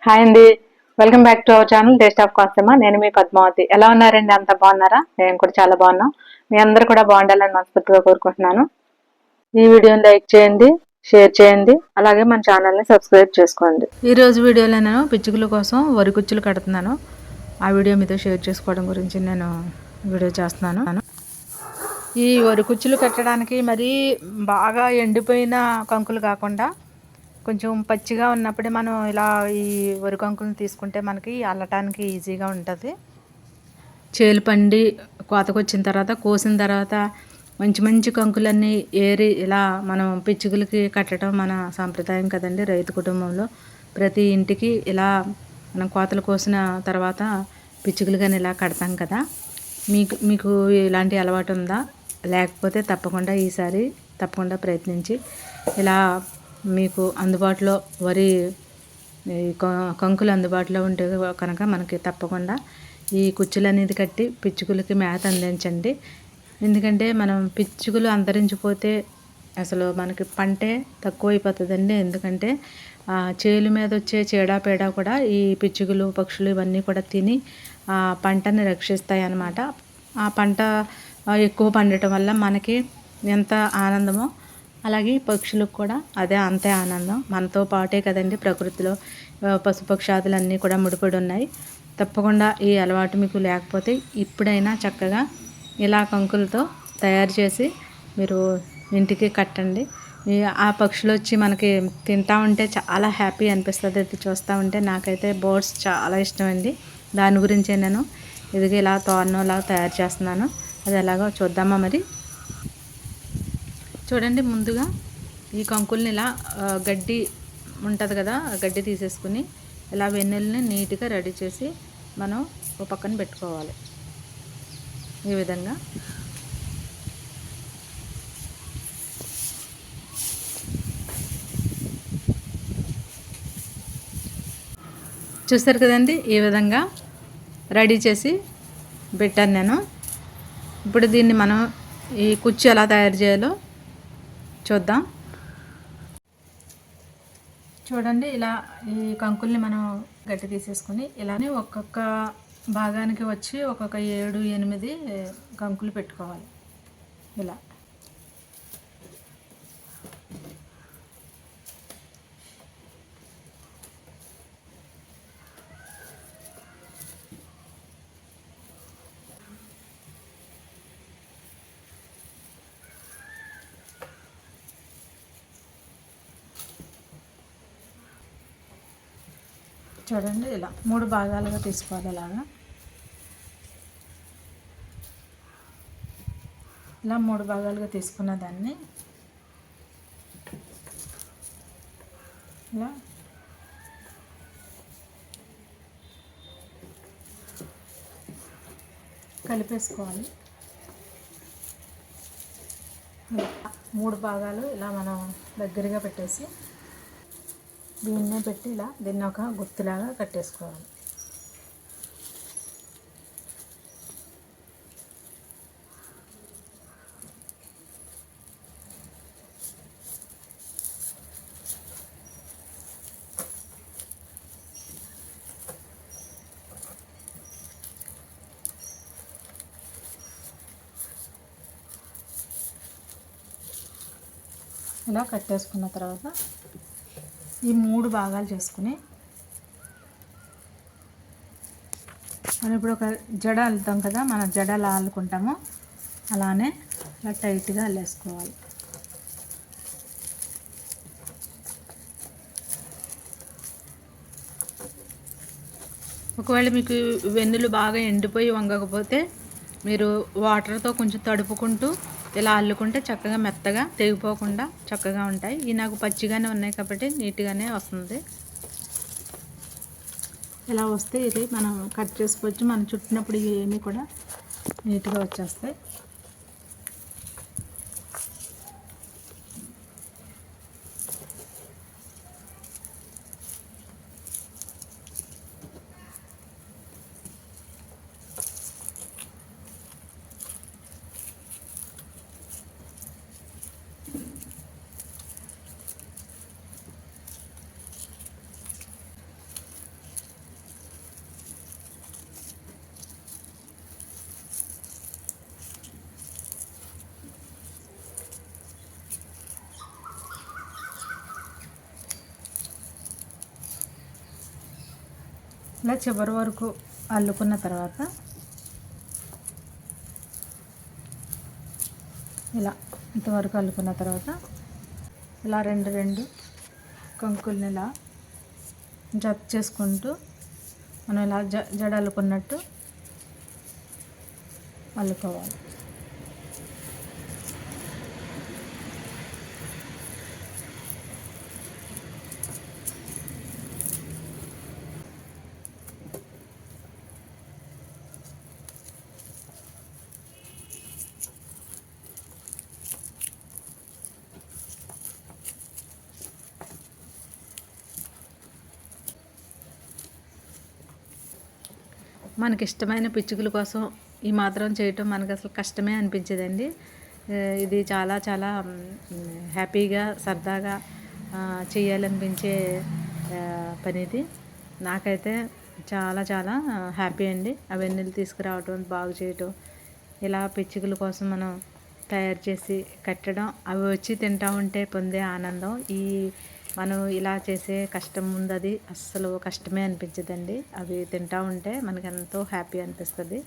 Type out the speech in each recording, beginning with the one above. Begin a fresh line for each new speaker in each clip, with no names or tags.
Hi అండి. Welcome back to our channel taste of కాస్టమా. నేను మీ పద్మావతి. ఎలా ఉన్నారండి? అంత బాగున్నారా? నేను కూడా చాలా బాగున్నాం. మీ అందరూ కూడా బాగుండాలని మనస్ఫూర్తిగా కోరుకుంటున్నాను. ఈ వీడియోని లైక్ చేయండి, షేర్ చేయండి, అలాగే మన ఛానల్ని సబ్స్క్రైబ్ చేసుకోండి. ఈరోజు వీడియోలో నేను పిచ్చుకల కోసం వరి కుచ్చులు కడుతున్నాను. ఆ వీడియో మీతో షేర్ చేసుకోవడం గురించి నేను వీడియో చేస్తున్నాను. ఈ వరి కుచ్చులు కట్టడానికి మరీ బాగా ఎండిపోయిన కంకులు కాకుండా కొంచెం పచ్చిగా ఉన్నప్పుడే మనం ఇలా ఈ వరి కంకులను తీసుకుంటే మనకి అల్లటానికి ఈజీగా ఉంటుంది. చేలు పండి కోతకొచ్చిన తర్వాత కోసిన తర్వాత మంచి మంచి కంకులన్నీ ఏరి ఇలా మనం పిచ్చుకలకి కట్టడం మన సాంప్రదాయం కదండి. రైతు కుటుంబంలో ప్రతి ఇంటికి ఇలా మనం కోతలు కోసిన తర్వాత పిచ్చుకలు కానీ ఇలా కడతాం కదా. మీకు మీకు ఇలాంటి అలవాటు ఉందా? లేకపోతే తప్పకుండా ప్రయత్నించి ఇలా మీకు అందుబాటులో వరి కంకులు అందుబాటులో ఉంటే కనుక మనకి తప్పకుండా ఈ కుచ్చులు అనేది కట్టి పిచ్చుకలకి మేత అందించండి. ఎందుకంటే మనం పిచ్చుకలు అంతరించిపోతే అసలు మనకి పంటే తక్కువైపోతుందండి. ఎందుకంటే చేలు మీద వచ్చే చీడపేడ కూడా ఈ పిచ్చుకలు పక్షులు ఇవన్నీ కూడా తిని పంటని రక్షిస్తాయి అన్నమాట. ఆ పంట ఎక్కువ పండటం వల్ల మనకి ఎంత ఆనందమో అలాగే పక్షులకు కూడా అంతే ఆనందం. మనతో పాటే కదండి ప్రకృతిలో పశుపక్షాదులన్నీ కూడా ముడిపడి ఉన్నాయి. తప్పకుండా ఈ అలవాటు మీకు లేకపోతే ఇప్పుడైనా చక్కగా ఇలా కంకులతో తయారు చేసి మీరు ఇంటికి కట్టండి. ఆ పక్షులు వచ్చి మనకి తింటా ఉంటే చాలా హ్యాపీ అనిపిస్తుంది. అది చూస్తూ ఉంటే నాకైతే బర్డ్స్ చాలా ఇష్టం అండి. దాని గురించే నేను ఇలా తోరణంలా తయారు చేస్తున్నాను. అది ఎలాగో చూద్దామా మరి. చూడండి, ముందుగా ఈ కంకుల్ని ఇలా గడ్డి ఉంటుంది కదా, గడ్డి తీసేసుకుని ఇలా వెన్నెల్ని నీట్గా రెడీ చేసి మనం ఒక పక్కన పెట్టుకోవాలి. ఈ విధంగా చూస్తారు కదండి, ఈ విధంగా రెడీ చేసి పెట్టాను నేను. ఇప్పుడు దీన్ని మనం ఈ కుచ్చు ఎలా తయారు చేయాలో చూద్దాం. చూడండి, ఇలా ఈ కంకుల్ని మనం గట్టి తీసేసుకుని ఇలానే ఒక్కొక్క భాగానికి వచ్చి ఒక్కొక్క 7-8 కంకులు పెట్టుకోవాలి. ఇలా చూడండి, ఇలా 3 భాగాలుగా తీసుకోవాలి. ఇలా 3 భాగాలుగా తీసుకున్న దాన్ని ఇలా కలిపేసుకోవాలి. 3 భాగాలు ఇలా మనం దగ్గరగా పెట్టేసి దీన్నే పెట్టి దీన్ని ఒక గుత్తిలాగా కట్టేసుకోవాలి. ఇలా కట్టేసుకున్న తర్వాత ఈ 3 భాగాలు చేసుకుని మనం ఇప్పుడు ఒక జడ అల్లుతాం కదా, మన జడ అలా అల్లుకుంటామో అలానే ఇలా టైట్గా అల్లేసుకోవాలి. ఒకవేళ మీకు వెన్నులు బాగా ఎండిపోయి వంగకపోతే మీరు వాటర్తో కొంచెం తడుపుకుంటూ ఇలా అల్లుకుంటే చక్కగా మెత్తగా తెగిపోకుండా చక్కగా ఉంటాయి. ఇవి నాకు పచ్చిగానే ఉన్నాయి కాబట్టి నీట్గానే వస్తుంది. ఇలా వస్తే ఇది మనం కట్ చేసుకోవచ్చు. మనం చుట్టినప్పుడు ఇవన్నీ కూడా నీట్గా వచ్చేస్తాయి. ఇలా చివరి వరకు అల్లుకున్న తర్వాత ఇలా ఇంతవరకు అల్లుకున్న తర్వాత ఇలా రెండు కంకుల్ని ఇలా జత చేసుకుంటూ మనం ఇలా జడ అల్లుకున్నట్టు అల్లుకోవాలి. మనకి ఇష్టమైన పిచ్చుకల కోసం ఈ మాత్రం చేయటం మనకు అసలు కష్టమే అనిపించేదండి. ఇది చాలా చాలా హ్యాపీగా సరదాగా చేయాలనిపించే పని ఇది. నాకైతే చాలా చాలా హ్యాపీ అండి. ఆ వెన్నెలు తీసుకురావటం, బాగు చేయటం, ఇలా పిచ్చుకల కోసం మనం తయారు చేసి కట్టడం, అవి వచ్చి తింటూ ఉంటే పొందే ఆనందం మనం ఇలా చేసే కష్టం ముందు అది అస్సలు కష్టమే అనిపించదండి. అవి తింటూ ఉంటే మనకి ఎంతో హ్యాపీ అనిపిస్తుంది.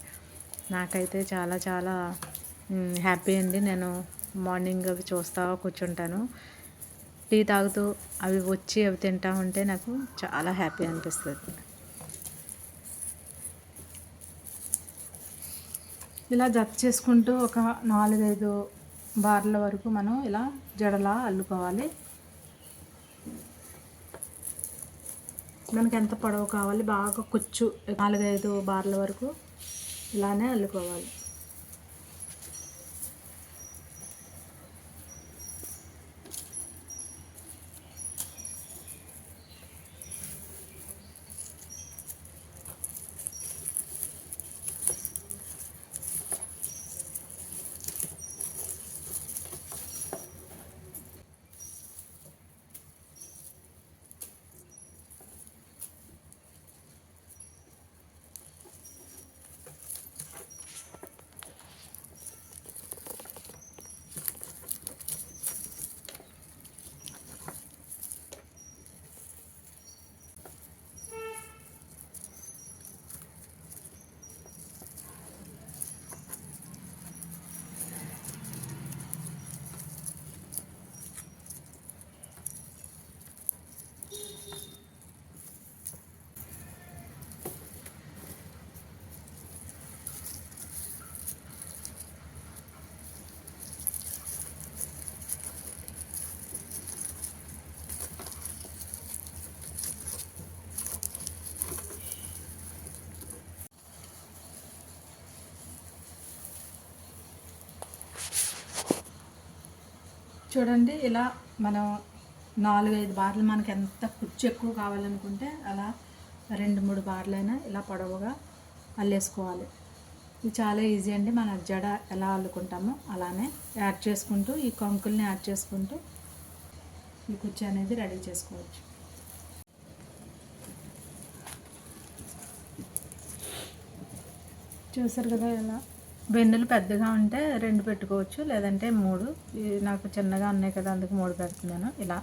నాకైతే చాలా చాలా హ్యాపీ అండి. నేను మార్నింగ్ అవి చూస్తూ కూర్చుంటాను, టీ తాగుతూ అవి వచ్చి అవి తింటూ ఉంటే నాకు చాలా హ్యాపీ అనిపిస్తుంది. ఇలా జత చేసుకుంటూ ఒక 4-5 బార్ల వరకు మనం ఇలా జడలా అల్లుకోవాలి. మనకి ఎంత పొడవు కావాలి, బాగా కుచ్చు 4-5 బార్ల వరకు ఇలానే అల్లుకోవాలి. చూడండి, ఇలా మనం 4-5 బార్లు, మనకి ఎంత కుచ్చు ఎక్కువ కావాలనుకుంటే అలా 2-3 బార్లైనా ఇలా పొడవుగా అల్లేసుకోవాలి. ఇది చాలా ఈజీ అండి. మన జడ ఎలా అల్లుకుంటామో అలానే యాడ్ చేసుకుంటూ ఈ కంకుల్ని యాడ్ చేసుకుంటూ ఈ కుచ్చు అనేది రెడీ చేసుకోవచ్చు. చూసారు కదా, ఇలా వెన్నులు పెద్దగా ఉంటే 2 పెట్టుకోవచ్చు, లేదంటే 3. నాకు చిన్నగా ఉన్నాయి కదా, అందుకు 3 పెడుతున్నాను. ఇలా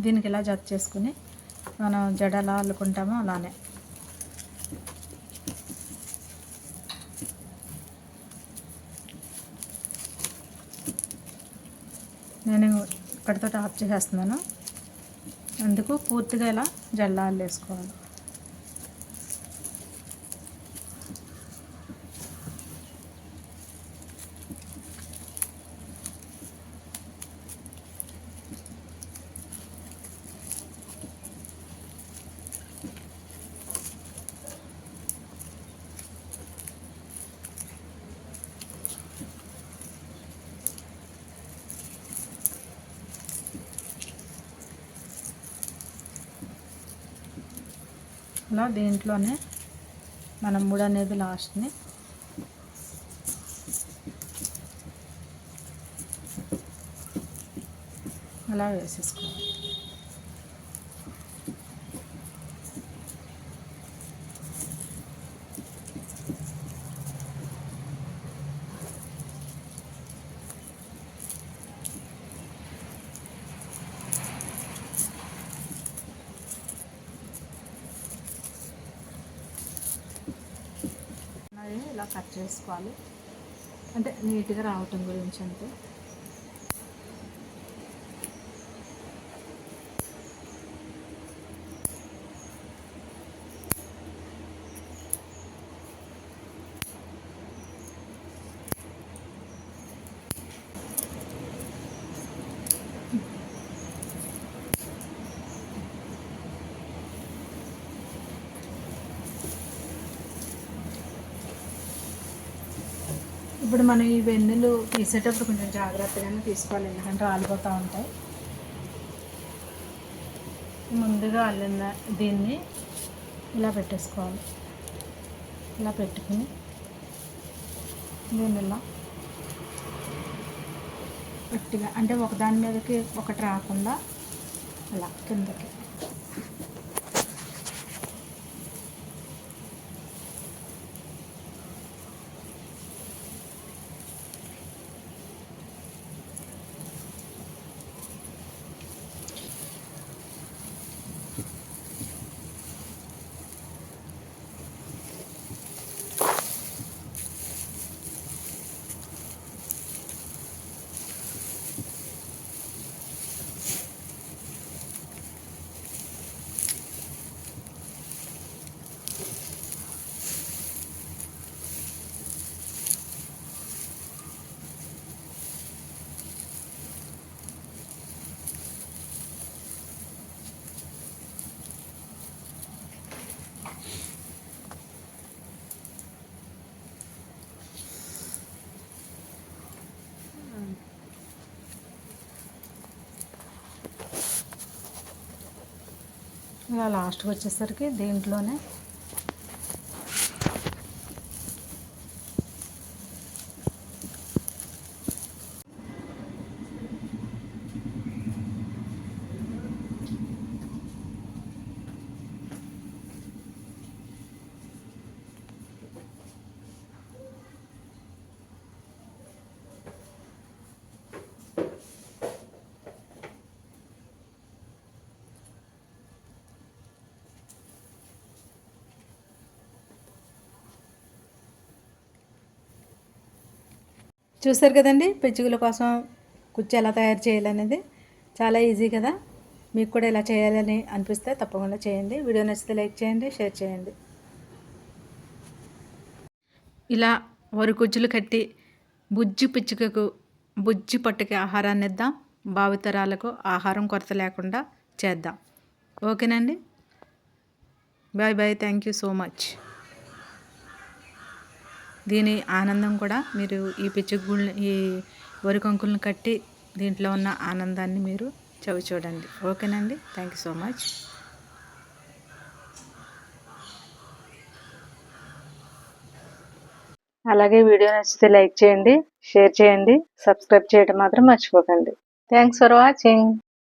దీనికి ఇలా జత చేసుకుని మనం జడ ఎలా అల్లుకుంటామో అలానే నేను ఇక్కడితో ఆఫ్ చేసేస్తున్నాను. అందుకు పూర్తిగా ఇలా జల్ల అల్లేసుకోవాలి. అలా దీంట్లోనే మనం 3 అనేది లాస్ట్ని అలా వేసేసుకోవాలి. ఇలా కట్ చేసుకోవాలి, అంటే నీట్గా రావటం గురించి అంతే. ఇప్పుడు మనం ఈ వెన్నులు తీసేటప్పుడు కొంచెం జాగ్రత్తగానే తీసుకోవాలి, ఎందుకంటే రాలిపోతూ ఉంటాయి. ముందుగా అల్లిన దీన్ని ఇలా పెట్టేసుకోవాలి. ఇలా పెట్టుకుని దీన్ని ఇలా గట్టిగా, అంటే ఒకదాని మీదకి ఒకటి రాకుండా అలా కిందకి ఇలా లాస్ట్కి వచ్చేసరికి దీంట్లోనే చూసారు కదండి, పిచ్చుకల కోసం కుచ్చు ఎలా తయారు చేయాలనేది చాలా ఈజీ కదా. మీకు కూడా ఇలా చేయాలని అనిపిస్తే తప్పకుండా చేయండి. వీడియో నచ్చితే లైక్ చేయండి, షేర్ చేయండి. ఇలా వరకుజ్జులు కట్టి బుజ్జి పిచ్చుకకు బుజ్జి పట్టుకి ఆహారాన్ని ఇద్దాం, భావితరాలకు ఆహారం కొరత లేకుండా చేద్దాం. ఓకేనండి, bye bye, thank you so much. దీని ఆనందం కూడా మీరు ఈ పిచ్చుగుళ్ళని, ఈ వరికంకులను కట్టి దీంట్లో ఉన్న ఆనందాన్ని మీరు చవి చూడండి. ఓకేనండి, థ్యాంక్ యూ సో మచ్. అలాగే వీడియో నచ్చితే లైక్ చేయండి, షేర్ చేయండి, సబ్స్క్రైబ్ చేయడం మాత్రం మర్చిపోకండి. Thanks for watching.